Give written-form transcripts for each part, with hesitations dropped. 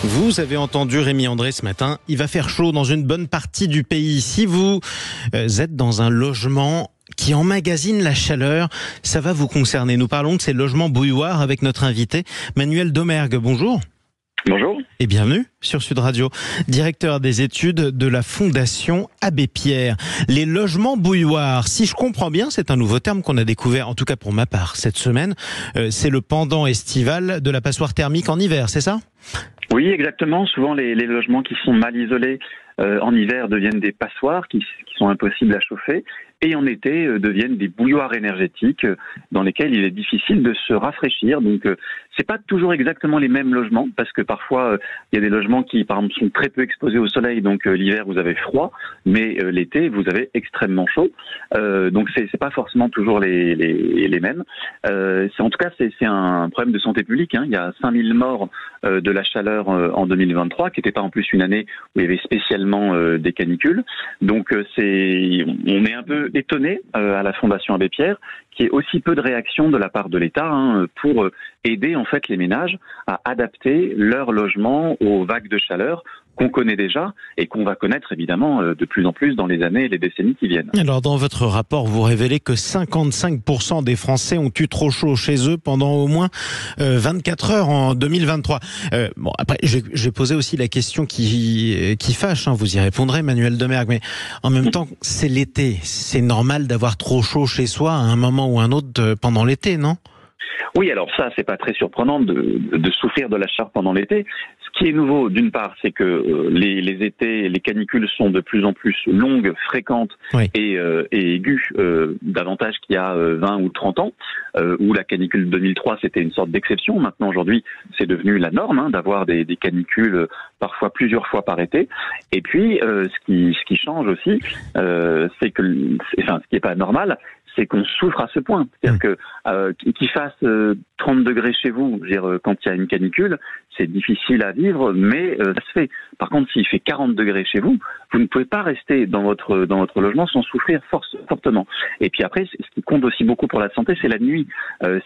Vous avez entendu Rémi André ce matin, il va faire chaud dans une bonne partie du pays. Si vous êtes dans un logement qui emmagasine la chaleur, ça va vous concerner. Nous parlons de ces logements bouilloires avec notre invité Manuel Domergue. Bonjour. Bonjour. Et bienvenue sur Sud Radio, directeur des études de la Fondation Abbé Pierre. Les logements bouilloires, si je comprends bien, c'est un nouveau terme qu'on a découvert, en tout cas pour ma part, cette semaine. C'est le pendant estival de la passoire thermique en hiver, c'est ça ? Oui, exactement. Souvent, les logements qui sont mal isolés en hiver deviennent des passoires qui sont impossibles à chauffer. Et en été deviennent des bouilloires énergétiques dans lesquels il est difficile de se rafraîchir. Donc c'est pas toujours exactement les mêmes logements parce que parfois il y a des logements qui par exemple sont très peu exposés au soleil, donc l'hiver vous avez froid, mais l'été vous avez extrêmement chaud. Donc c'est pas forcément toujours les mêmes. En tout cas c'est un problème de santé publique. Il y a 5000 morts de la chaleur en 2023, qui n'était pas en plus une année où il y avait spécialement des canicules. Donc on est un peu étonné à la Fondation Abbé Pierre qu'il y ait aussi peu de réactions de la part de l'État pour aider en fait les ménages à adapter leur logement aux vagues de chaleur qu'on connaît déjà et qu'on va connaître évidemment de plus en plus dans les années et les décennies qui viennent. Alors dans votre rapport, vous révélez que 55% des Français ont eu trop chaud chez eux pendant au moins 24 heures en 2023. Bon, après, j'ai posé aussi la question qui fâche, vous y répondrez Manuel Domergue, mais en même temps, c'est l'été. C'est normal d'avoir trop chaud chez soi à un moment ou un autre pendant l'été, non ? Oui, alors ça, c'est pas très surprenant de souffrir de la chaleur pendant l'été. Ce qui est nouveau, d'une part, c'est que les étés, les canicules sont de plus en plus longues, fréquentes et aiguës, davantage qu'il y a 20 ou 30 ans, où la canicule de 2003, c'était une sorte d'exception. Maintenant, aujourd'hui, c'est devenu la norme d'avoir des canicules parfois plusieurs fois par été. Et puis, ce qui change aussi, c'est que, ce qui est pas normal, c'est qu'on souffre à ce point. C'est-à-dire que qu'il fasse 30 degrés chez vous, je veux dire, quand il y a une canicule, c'est difficile à vivre, mais ça se fait. Par contre, s'il fait 40 degrés chez vous, vous ne pouvez pas rester dans votre logement sans souffrir fortement. Et puis après, ce qui compte aussi beaucoup pour la santé, c'est la nuit.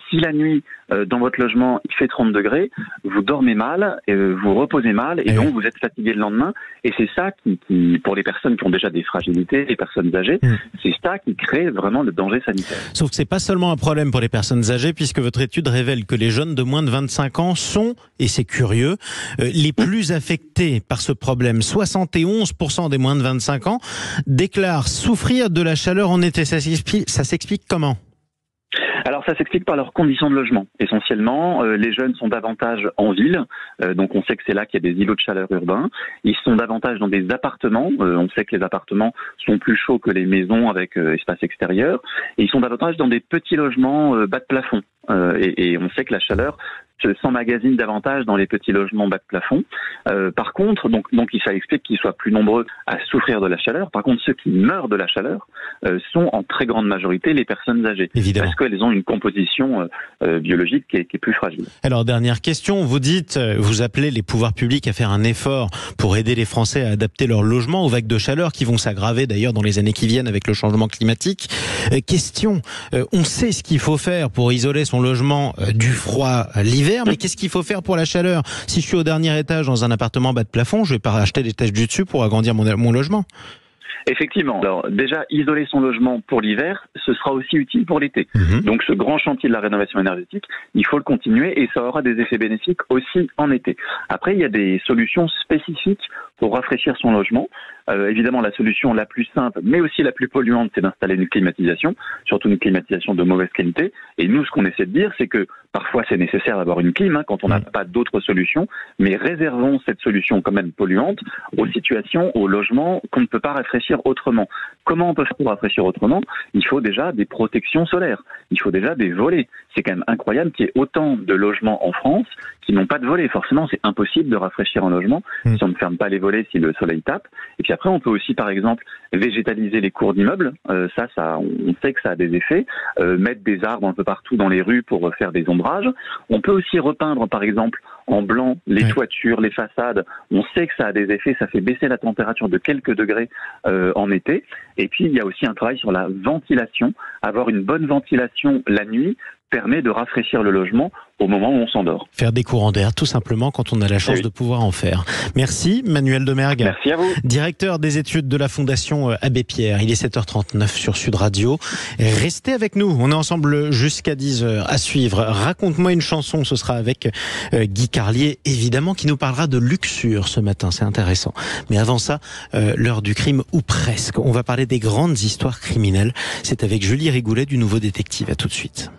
Si la nuit, dans votre logement, il fait 30 degrés, vous dormez mal, vous reposez mal, et donc vous êtes fatigué le lendemain. Et c'est ça qui, pour les personnes qui ont déjà des fragilités, les personnes âgées, c'est ça qui crée vraiment le danger sanitaire. Sauf que c'est pas seulement un problème pour les personnes âgées, puisque votre étude révèle que les jeunes de moins de 25 ans sont, et c'est curieux, les plus affectés par ce problème. 71% des moins de 25 ans déclarent souffrir de la chaleur en été. Ça s'explique comment ? Alors ça s'explique par leurs conditions de logement. Essentiellement, les jeunes sont davantage en ville, donc on sait que c'est là qu'il y a des îlots de chaleur urbains. Ils sont davantage dans des appartements, on sait que les appartements sont plus chauds que les maisons avec espace extérieur. Et ils sont davantage dans des petits logements bas de plafond. Et on sait que la chaleur s'emmagasine davantage dans les petits logements bas de plafond. Par contre, donc ça explique qu'ils soient plus nombreux à souffrir de la chaleur. Par contre, ceux qui meurent de la chaleur sont en très grande majorité les personnes âgées. Évidemment. Parce qu'elles ont une composition biologique qui est plus fragile. Alors, dernière question. Vous dites, vous appelez les pouvoirs publics à faire un effort pour aider les Français à adapter leur logement aux vagues de chaleur qui vont s'aggraver d'ailleurs dans les années qui viennent avec le changement climatique. Question, on sait ce qu'il faut faire pour isoler son logement du froid l'hiver, mais qu'est-ce qu'il faut faire pour la chaleur ? Si je suis au dernier étage dans un appartement bas de plafond, je vais pas racheter l'étage du dessus pour agrandir mon logement. Effectivement. Alors déjà, isoler son logement pour l'hiver, ce sera aussi utile pour l'été. Donc ce grand chantier de la rénovation énergétique, il faut le continuer et ça aura des effets bénéfiques aussi en été. Après, il y a des solutions spécifiques pour rafraîchir son logement. Évidemment, la solution la plus simple, mais aussi la plus polluante, c'est d'installer une climatisation, surtout une climatisation de mauvaise qualité. Et nous, ce qu'on essaie de dire, c'est que parfois c'est nécessaire d'avoir une clim quand on n'a pas d'autres solutions, mais réservons cette solution quand même polluante aux situations, aux logements qu'on ne peut pas rafraîchir autrement. Comment on peut faire pour rafraîchir autrement ? Il faut déjà des protections solaires, il faut déjà des volets. C'est quand même incroyable qu'il y ait autant de logements en France qui n'ont pas de volets. Forcément, c'est impossible de rafraîchir un logement si on ne ferme pas les volets, si le soleil tape. Et puis après, on peut aussi, par exemple, végétaliser les cours d'immeubles. Ça, on sait que ça a des effets. Mettre des arbres un peu partout dans les rues pour faire des ombrages. On peut aussi repeindre, par exemple, en blanc les toitures, les façades. On sait que ça a des effets. Ça fait baisser la température de quelques degrés en été. Et puis, il y a aussi un travail sur la ventilation. Avoir une bonne ventilation la nuit permet de rafraîchir le logement au moment où on s'endort. Faire des courants d'air, tout simplement, quand on a la chance de pouvoir en faire. Merci, Manuel Domergue. Merci à vous. Directeur des études de la Fondation Abbé Pierre. Il est 7h39 sur Sud Radio. Restez avec nous. On est ensemble jusqu'à 10h à suivre. Raconte-moi une chanson. Ce sera avec Guy Carlier, évidemment, qui nous parlera de luxure ce matin. C'est intéressant. Mais avant ça, l'heure du crime ou presque. On va parler des grandes histoires criminelles. C'est avec Julie Rigoulet du Nouveau Détective. À tout de suite.